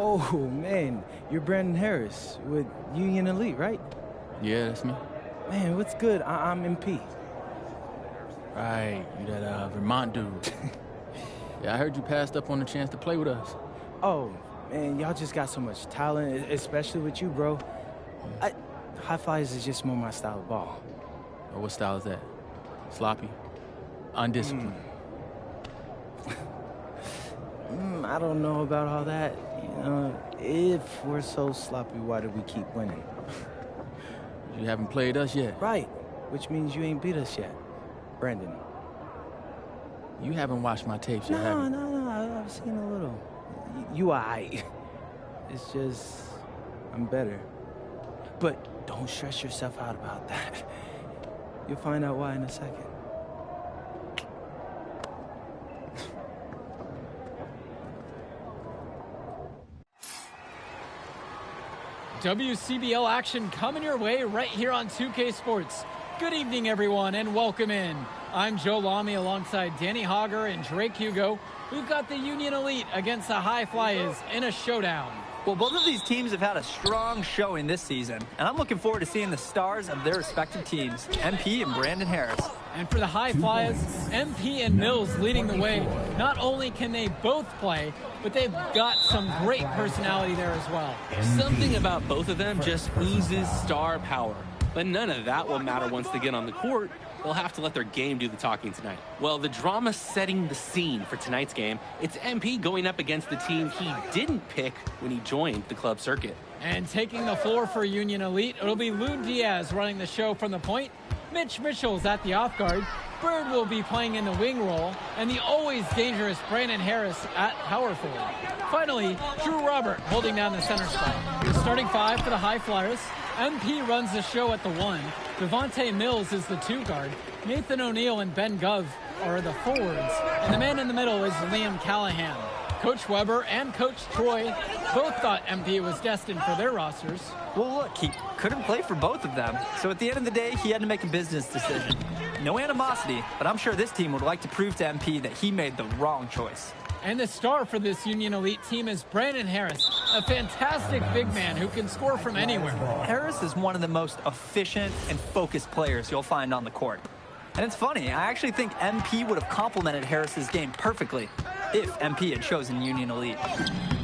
Oh, man, you're Brandon Harris with Union Elite, right? Yeah, that's me. Man, what's good? I'm MP. Right, you that Vermont dude. Yeah, I heard you passed up on the chance to play with us. Oh, man, y'all just got so much talent, especially with you, bro. High flyers is just more my style of ball. Oh, what style is that? Sloppy? Undisciplined? I don't know about all that. You know, if we're so sloppy, why do we keep winning? You haven't played us yet. Right, which means you ain't beat us yet. Brandon. You haven't watched my tapes yet, have you? No, I've seen a little. You aight. It's just, I'm better. But don't stress yourself out about that. You'll find out why in a second. WCBL action coming your way right here on 2K Sports. Good evening, everyone, and welcome in. I'm Joe Lamy alongside Danny Hogger and Drake Hugo. We've got the Union Elite against the High Flyers in a showdown. Well, both of these teams have had a strong showing this season, and I'm looking forward to seeing the stars of their respective teams, MP and Brandon Harris. And for the High Flyers, MP and Mills leading the way. Not only can they both play, but they've got some great personality there as well. Something about both of them just oozes star power. But none of that will matter once they get on the court. They'll have to let their game do the talking tonight. Well, the drama setting the scene for tonight's game, it's MP going up against the team he didn't pick when he joined the club circuit. And taking the floor for Union Elite, it'll be Lou Diaz running the show from the point. Mitch Mitchell's at the off guard. Bird will be playing in the wing role, and the always dangerous Brandon Harris at power forward. Finally, Drew Robert holding down the center spot. The starting five for the High Flyers. MP runs the show at the one. Devontae Mills is the two guard. Nathan O'Neal and Ben Gov are the forwards. And the man in the middle is Liam Callahan. Coach Weber and Coach Troy both thought MP was destined for their rosters. Well, look, he couldn't play for both of them. So at the end of the day, he had to make a business decision. No animosity, but I'm sure this team would like to prove to MP that he made the wrong choice. And the star for this Union Elite team is Brandon Harris, a fantastic big man who can score from anywhere. Harris is one of the most efficient and focused players you'll find on the court. And it's funny, I actually think MP would have complemented Harris's game perfectly if MP had chosen Union Elite.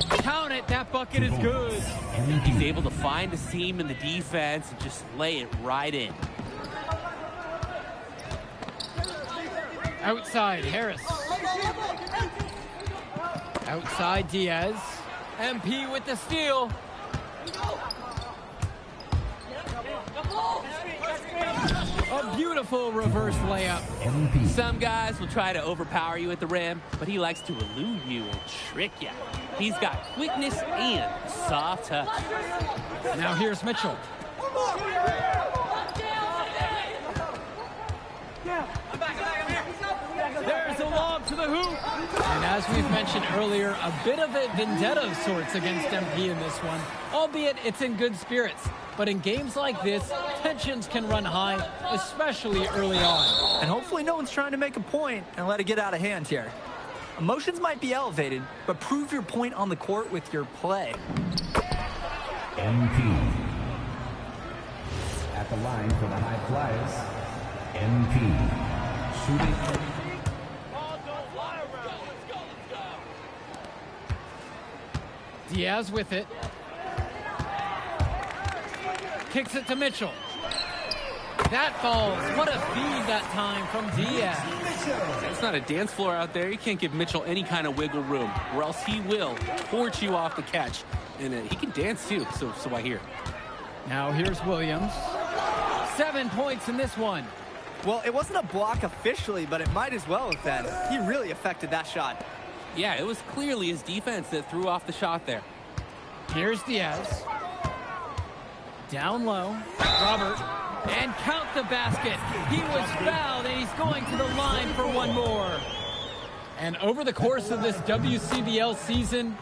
Count it, that bucket is good. He's able to find a seam in the defense and just lay it right in. Outside, Harris. Outside, Diaz. MP with the steal. A beautiful reverse layup. Some guys will try to overpower you at the rim, but he likes to elude you and trick you. He's got quickness and soft touch. Now here's Mitchell. There's a lob to the hoop. And as we've mentioned earlier, a bit of a vendetta of sorts against MP in this one, albeit it's in good spirits. But in games like this, tensions can run high, especially early on. And hopefully no one's trying to make a point and let it get out of hand here. Emotions might be elevated, but prove your point on the court with your play. MP. At the line for the High Flyers, MP. Shooting. Diaz with it. Kicks it to Mitchell. That falls. What a feed that time from Diaz. It's not a dance floor out there. You can't give Mitchell any kind of wiggle room, or else he will torch you off the catch. And he can dance too, so I hear. Now here's Williams. 7 points in this one. Well, it wasn't a block officially, but it might as well have been. He really affected that shot. Yeah, it was clearly his defense that threw off the shot there. Here's Diaz. Down low. Robert. And count the basket. He was fouled, and he's going to the line for one more. And over the course of this WCBL season,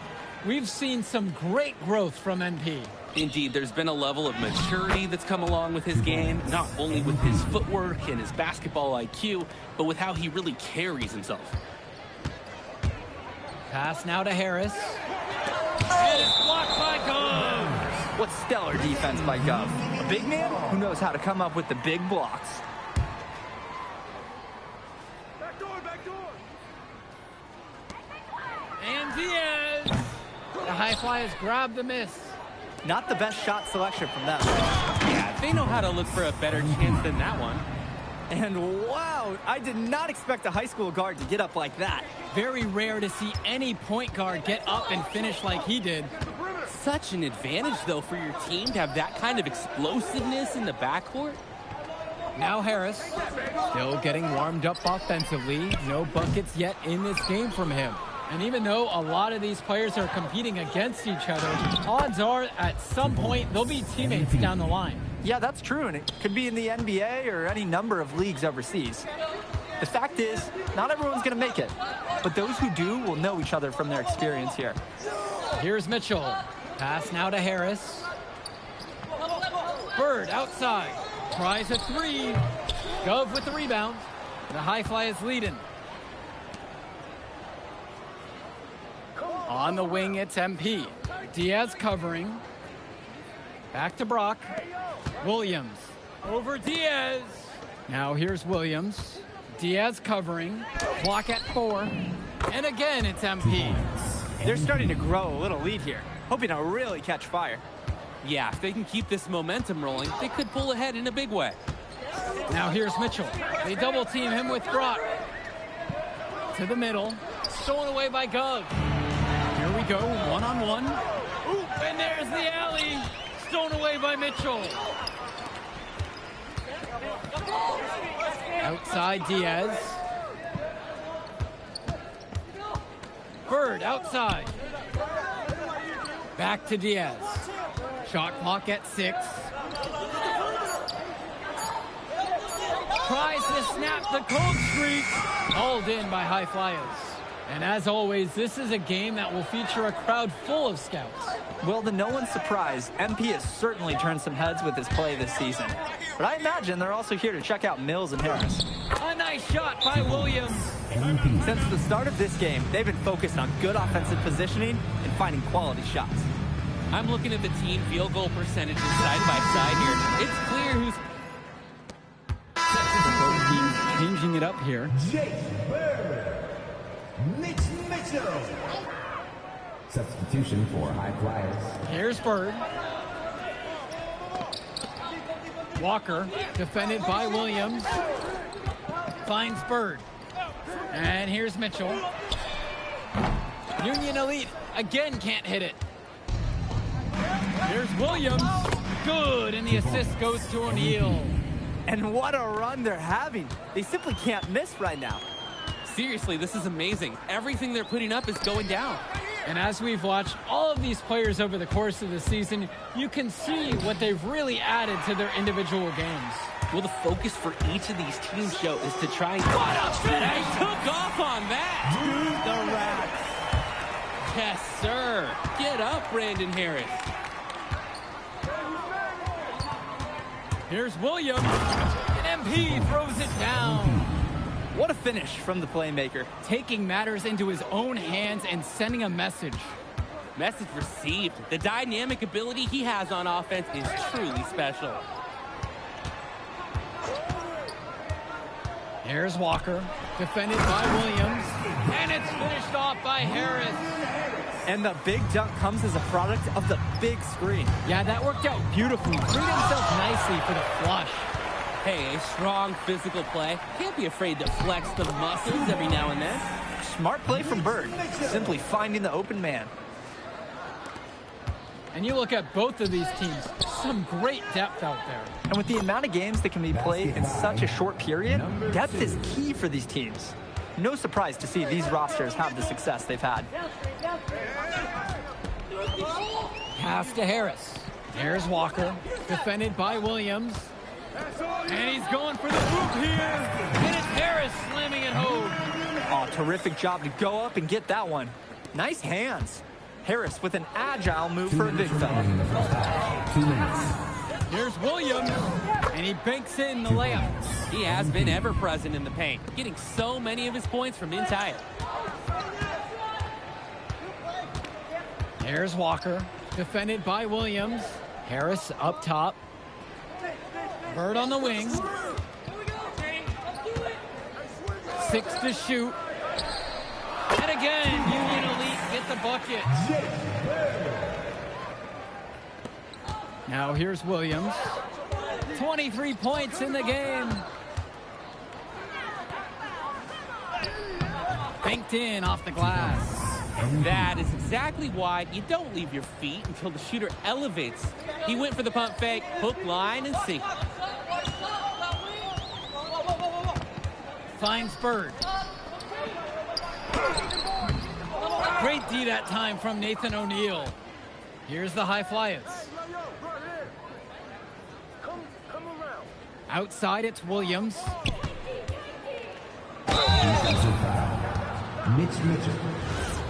we've seen some great growth from NP. Indeed, there's been a level of maturity that's come along with his game, not only with his footwork and his basketball IQ, but with how he really carries himself. Pass now to Harris. And it's blocked by Gove. What stellar defense by Gov. A big man who knows how to come up with the big blocks. And Diaz. The high flyers grab the miss. Not the best shot selection from them. Yeah, they know how to look for a better chance than that one. And wow, I did not expect a high school guard to get up like that. Very rare to see any point guard get up and finish like he did. Such an advantage, though, for your team to have that kind of explosiveness in the backcourt. Now Harris, still getting warmed up offensively. No buckets yet in this game from him. And even though a lot of these players are competing against each other, odds are at some point they'll be teammates down the line. Yeah, that's true, and it could be in the NBA or any number of leagues overseas. The fact is, not everyone's going to make it, but those who do will know each other from their experience here. Here's Mitchell. Pass now to Harris. Bird outside. Tries a three. Gove with the rebound. The high fly is leading. On the wing, it's MP. Diaz covering. Back to Brock. Williams. Over Diaz. Now here's Williams. Diaz covering. Clock at 4. And again, it's MP. They're starting to grow a little lead here, hoping to really catch fire. Yeah, if they can keep this momentum rolling, they could pull ahead in a big way. Now here's Mitchell. They double team him with Brock. To the middle. Stolen away by Gov. Here we go, one-on-one. Ooh, and there's the alley. Stolen away by Mitchell. Outside Diaz. Bird outside. Back to Diaz. Shot clock at 6. Tries to snap the cold streak. Hauled in by high flyers. And as always, this is a game that will feature a crowd full of scouts. Well, to no one's surprise, MP has certainly turned some heads with his play this season. But I imagine they're also here to check out Mills and Harris. A nice shot by Williams. Since the start of this game, they've been focused on good offensive positioning and finding quality shots. I'm looking at the team field goal percentages side by side here. It's clear who's... Both teams changing it up here. Mitchell. Substitution for high flyers. Here's Bird. Walker, defended by Williams. Finds Bird. And here's Mitchell. Union Elite again can't hit it. Here's Williams. Good, and the assist goes to O'Neal. And what a run they're having. They simply can't miss right now. Seriously, this is amazing. Everything they're putting up is going down. And as we've watched all of these players over the course of the season, you can see what they've really added to their individual games. Well, the focus for each of these teams, Joe, is to try and... What a finish! They took off on that! The Rats. Yes, sir. Get up, Brandon Harris. Here's Williams. And MP throws it down. What a finish from the playmaker. Taking matters into his own hands and sending a message. Message received. The dynamic ability he has on offense is truly special. Here's Walker, defended by Williams, and it's finished off by Harris. And the big dunk comes as a product of the big screen. Yeah, that worked out beautifully. Freed himself nicely for the flush. Hey, a strong physical play. Can't be afraid to flex the muscles every now and then. Smart play from Bird, simply finding the open man. And you look at both of these teams, some great depth out there. And with the amount of games that can be played in such a short period, depth is key for these teams. No surprise to see these rosters have the success they've had. Pass to Harris. There's Walker, defended by Williams. And he's going for the hoop here. And it's Harris slamming it home. Oh, terrific job to go up and get that one. Nice hands. Harris with an agile move for a big fella. 2 minutes. Here's Williams. And he banks in the layup. He has been ever present in the paint, getting so many of his points from inside. Here's Walker, defended by Williams. Harris up top. Bird on the wing. 6 to shoot. And again, Union Elite get the bucket. Now here's Williams. 23 points in the game. Banked in off the glass. That is exactly why you don't leave your feet until the shooter elevates. He went for the pump fake, hook, line, and sink. Finds Bird. Great D that time from Nathan O'Neal. Here's the high flyers. Outside, it's Williams. Mitch Mitchell.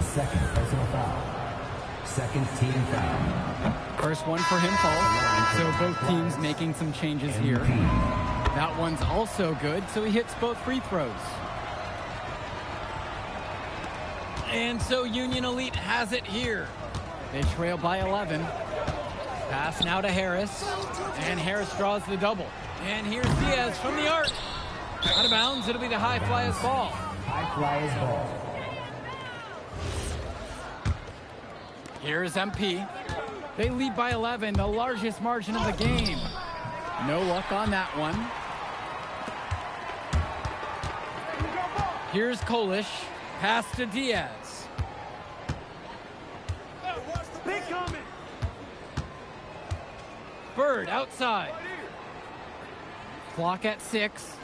Second personal foul. Second team foul. First one for him falls. So both teams making some changes here. That one's also good, so he hits both free throws. And so Union Elite has it here. They trail by 11. Pass now to Harris. And Harris draws the double. And here's Diaz from the arc. Out of bounds, it'll be the high flyers ball. High flyers ball. Here's MP. They lead by 11, the largest margin of the game. No luck on that one. Here's Kolish. Pass to Diaz. Bird outside. Clock at 6.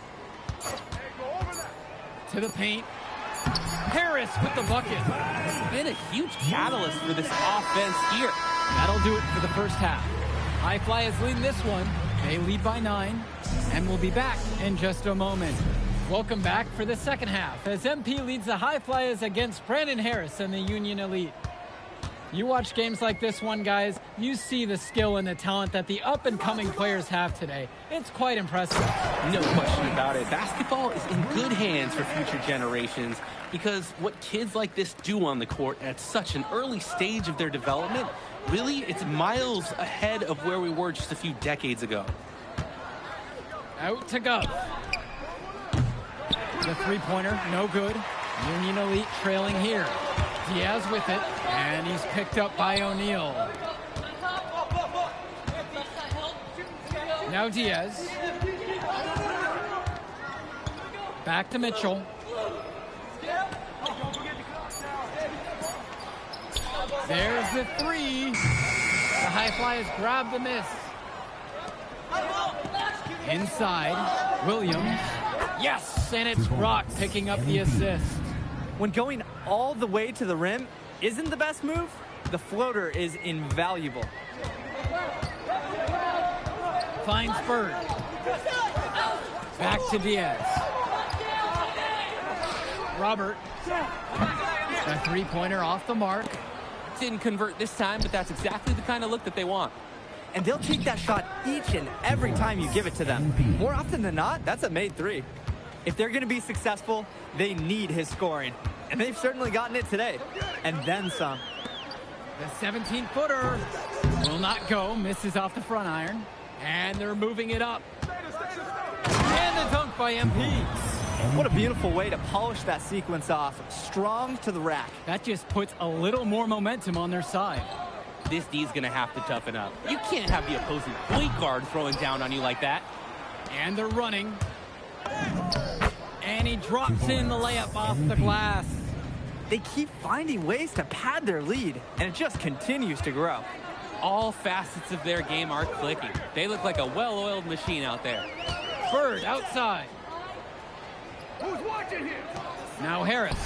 To the paint. Harris with the bucket. Been a huge catalyst for this offense here. That'll do it for the first half. High Fly is leading this one. They lead by 9, and we'll be back in just a moment. Welcome back for the second half as MP leads the High Flyers against Brandon Harris and the Union Elite. You watch games like this one, guys, you see the skill and the talent that the up-and-coming players have today. It's quite impressive. No question about it. Basketball is in good hands for future generations because what kids like this do on the court at such an early stage of their development, really, it's miles ahead of where we were just a few decades ago. Out to Gov. The three-pointer, no good. Union Elite trailing here. Diaz with it, and he's picked up by O'Neal. Now Diaz. Back to Mitchell. There's the three. The High Flyers grab the miss. Inside, Williams. Yes, and it's Brock picking up the assist. When going all the way to the rim isn't the best move, the floater is invaluable. Finds Bird. Back to Diaz. Robert. A three-pointer off the mark. Didn't convert this time, but that's exactly the kind of look that they want. And they'll take that shot each and every time you give it to them. More often than not, that's a made three. If they're going to be successful, they need his scoring. And they've certainly gotten it today. And then some. The 17-footer will not go. Misses off the front iron. And they're moving it up. And the dunk by MP. What a beautiful way to polish that sequence off. Strong to the rack. That just puts a little more momentum on their side. This D's going to have to toughen up. You can't have the opposing point guard throwing down on you like that. And they're running. And he drops in the layup off the glass. They keep finding ways to pad their lead, and it just continues to grow. All facets of their game are clicking. They look like a well-oiled machine out there. Bird outside. Who's watching here? Now Harris.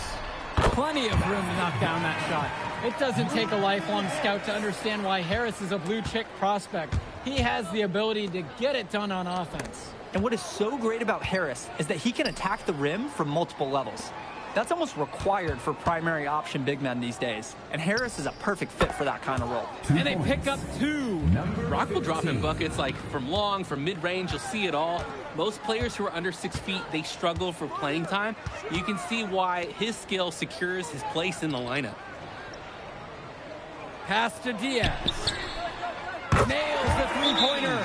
Plenty of room to knock down that shot. It doesn't take a lifelong scout to understand why Harris is a blue chip prospect. He has the ability to get it done on offense. And what is so great about Harris is that he can attack the rim from multiple levels. That's almost required for primary option big men these days. And Harris is a perfect fit for that kind of role. And they pick up 2. Brock will drop in buckets like from long, from mid-range. You'll see it all. Most players who are under 6 feet, they struggle for playing time. You can see why his skill secures his place in the lineup. Pass to Diaz. Nails the three-pointer.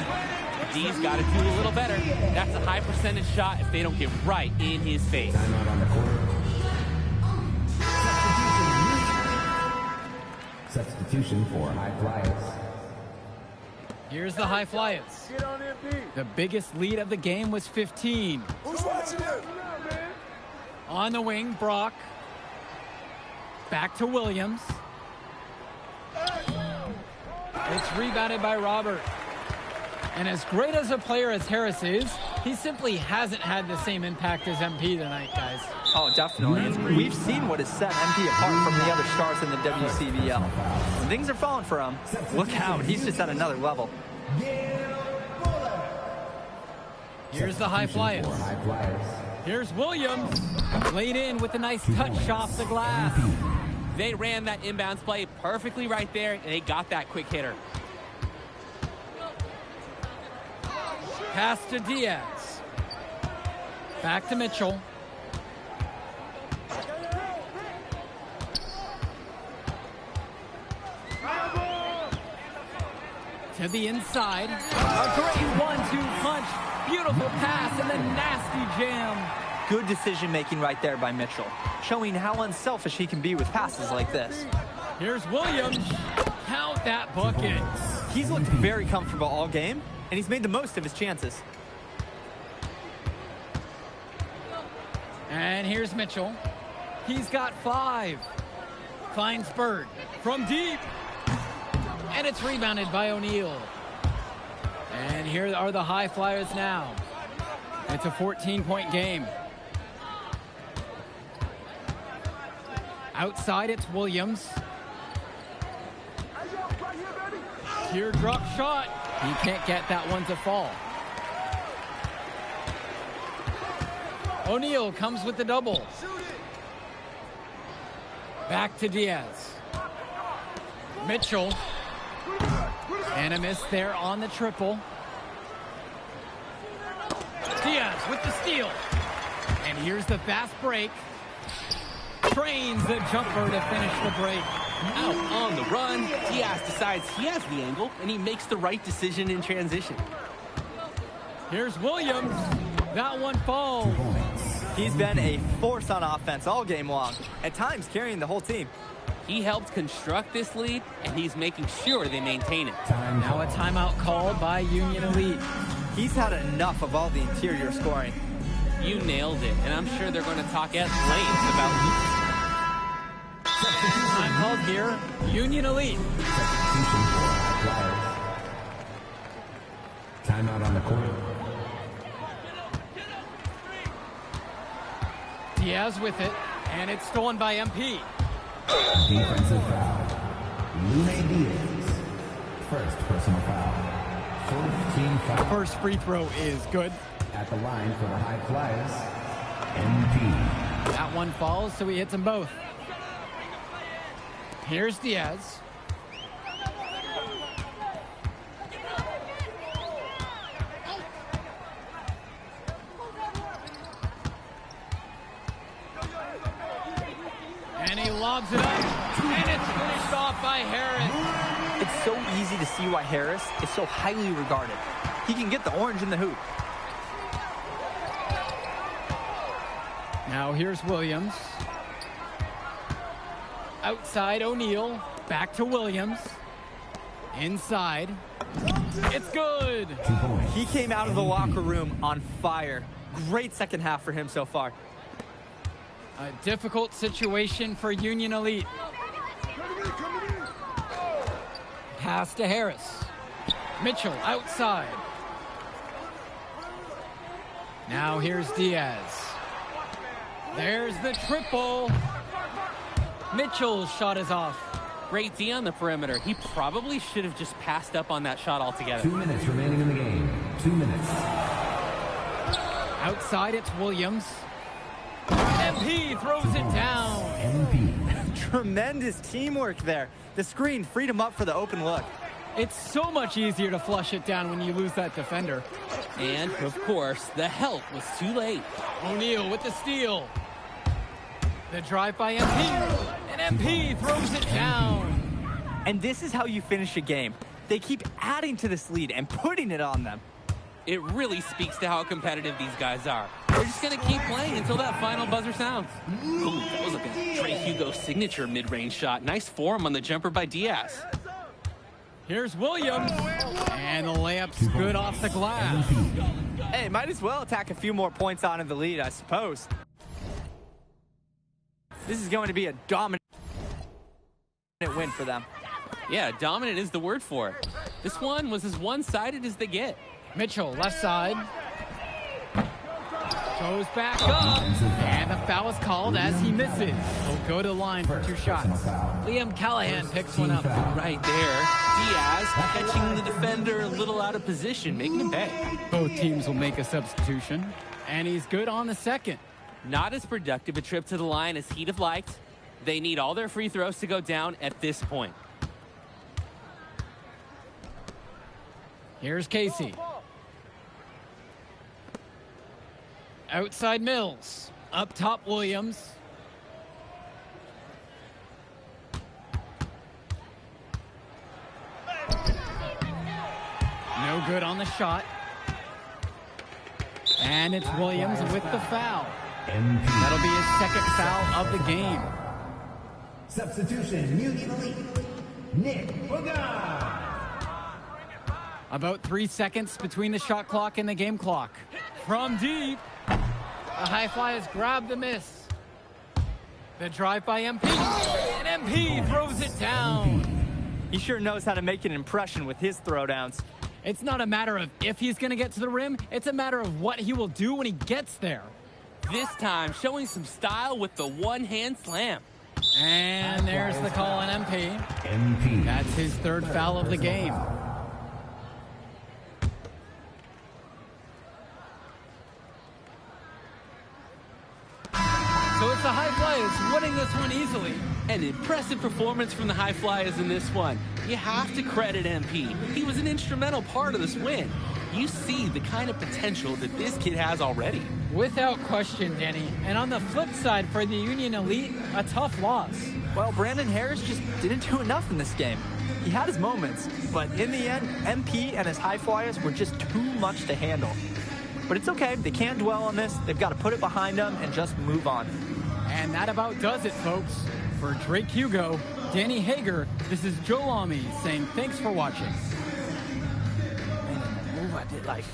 D's got to do a little better. That's a high percentage shot if they don't get right in his face. Timeout on the court. Substitution for high flyers. Here's the high flyers. The biggest lead of the game was 15. Who's watching it? On the wing, Brock. Back to Williams. It's rebounded by Robert. And as great as a player as Harris is, he simply hasn't had the same impact as MP tonight, guys. Oh, definitely. We've seen what has set MP apart from the other stars in the WCBL. When things are falling for him, look out. He's just at another level. Here's the high flyers. Here's Williams. Laid in with a nice touch off the glass. They ran that inbounds play perfectly right there, and they got that quick hitter. Pass to Diaz. Back to Mitchell. To the inside. A great 1-2 punch. Beautiful pass and the nasty jam. Good decision-making right there by Mitchell, showing how unselfish he can be with passes like this. Here's Williams. Count that bucket. He's looked very comfortable all game, and he's made the most of his chances. And here's Mitchell. He's got 5. Finds Bird from deep. And it's rebounded by O'Neal. And here are the high flyers now. It's a 14-point game. Outside, it's Williams. Teardrop shot. He can't get that one to fall. O'Neal comes with the double. Back to Diaz. Mitchell. And a miss there on the triple. Diaz with the steal. And here's the fast break. Trains the jumper to finish the break. Out on the run, Diaz decides he has the angle, and he makes the right decision in transition. Here's Williams. That one falls. He's been a force on offense all game long, at times carrying the whole team. He helped construct this lead, and he's making sure they maintain it. Now a timeout called by Union Elite. He's had enough of all the interior scoring. You nailed it, and I'm sure they're going to talk at length about Time called here, Union Elite. Timeout on the court. Diaz with it, and it's stolen by MP. Defensive foul. Lune Diaz. First personal foul. 14 foul. First free throw is good. At the line for the high flyers, MP. That one falls, so he hits them both. Here's Diaz. And he lobs it up, and it's finished off by Harris. It's so easy to see why Harris is so highly regarded. He can get the orange in the hoop. Now here's Williams. Outside O'Neal, back to Williams. Inside. It's good. He came out of the locker room on fire. Great second half for him so far. A difficult situation for Union Elite. Pass to Harris. Mitchell outside. Now here's Diaz. There's the triple. Mitchell's shot is off. great D on the perimeter. He probably should have just passed up on that shot altogether. 2 minutes remaining in the game. 2 minutes. Outside, it's Williams. MP throws it down. MP. Tremendous teamwork there. The screen freed him up for the open look. It's so much easier to flush it down when you lose that defender. And, of course, the help was too late. O'Neal with the steal. The drive by MP. And MP throws it down. And this is how you finish a game. They keep adding to this lead and putting it on them. It really speaks to how competitive these guys are. They're just going to keep playing until that final buzzer sounds. Ooh, that was like a Trey Hugo signature mid-range shot. Nice form on the jumper by Diaz. Here's Williams, and the layup's good off the glass. Hey, might as well tack a few more points onto the lead, I suppose. This is going to be a dominant win for them. Yeah, dominant is the word for it. This one was as one-sided as they get. Mitchell, left side. Goes back up, and the foul is called as he misses. He'll go to the line for 2 shots. Liam Callahan picks one up. Right there, Diaz catching the defender a little out of position, making him pay. Both teams will make a substitution, and he's good on the second. Not as productive a trip to the line as he'd have liked. They need all their free throws to go down at this point. Here's Casey. Outside Mills. Up top Williams. No good on the shot. And it's Williams with the foul. That'll be his second foul of the game. Substitution, Union Elite, Nick Bogan. About 3 seconds between the shot clock and the game clock. From deep. The high flyers grab the miss. The drive by MP. And MP throws it down. He sure knows how to make an impression with his throwdowns. It's not a matter of if he's going to get to the rim. It's a matter of what he will do when he gets there. This time, showing some style with the one-hand slam. And there's the call on MP. That's his third foul of the game. So it's the High Flyers winning this one easily. An impressive performance from the High Flyers in this one. You have to credit MP. He was an instrumental part of this win. You see the kind of potential that this kid has already. Without question, Denny. And on the flip side for the Union Elite, a tough loss. Well, Brandon Harris just didn't do enough in this game. He had his moments, but in the end, MP and his High Flyers were just too much to handle. But it's okay. They can't dwell on this. They've got to put it behind them and just move on. And that about does it, folks. For Drake Hugo, Danny Hager, this is Joe Lamy saying thanks for watching. Move I did like.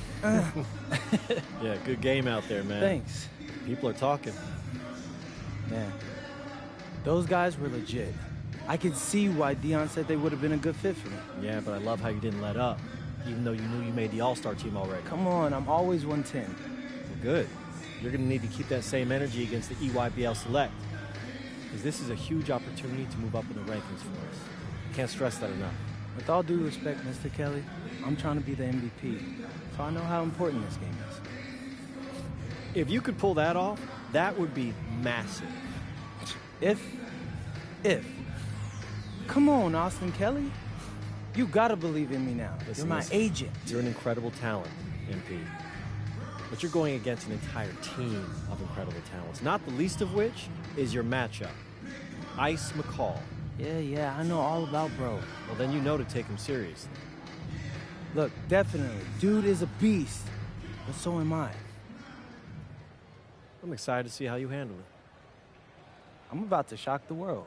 Yeah, good game out there, man. Thanks. People are talking. Man, those guys were legit. I could see why Dion said they would have been a good fit for me. Yeah, but I love how you didn't let up, even though you knew you made the All-Star team already. Come on, I'm always 110. Well, good. You're going to need to keep that same energy against the EYBL Select, because this is a huge opportunity to move up in the rankings for us. Can't stress that enough. With all due respect, Mr. Kelly, I'm trying to be the MVP, so I know how important this game is. If you could pull that off, that would be massive. If. Come on, Austin Kelly. You gotta believe in me now. Listen, You're my agent. You're an incredible talent, MP. But you're going against an entire team of incredible talents, not the least of which is your matchup, Ice McCall. Yeah, I know all about bro. Well, then you know to take him seriously. Look, definitely, dude is a beast, but so am I. I'm excited to see how you handle it. I'm about to shock the world.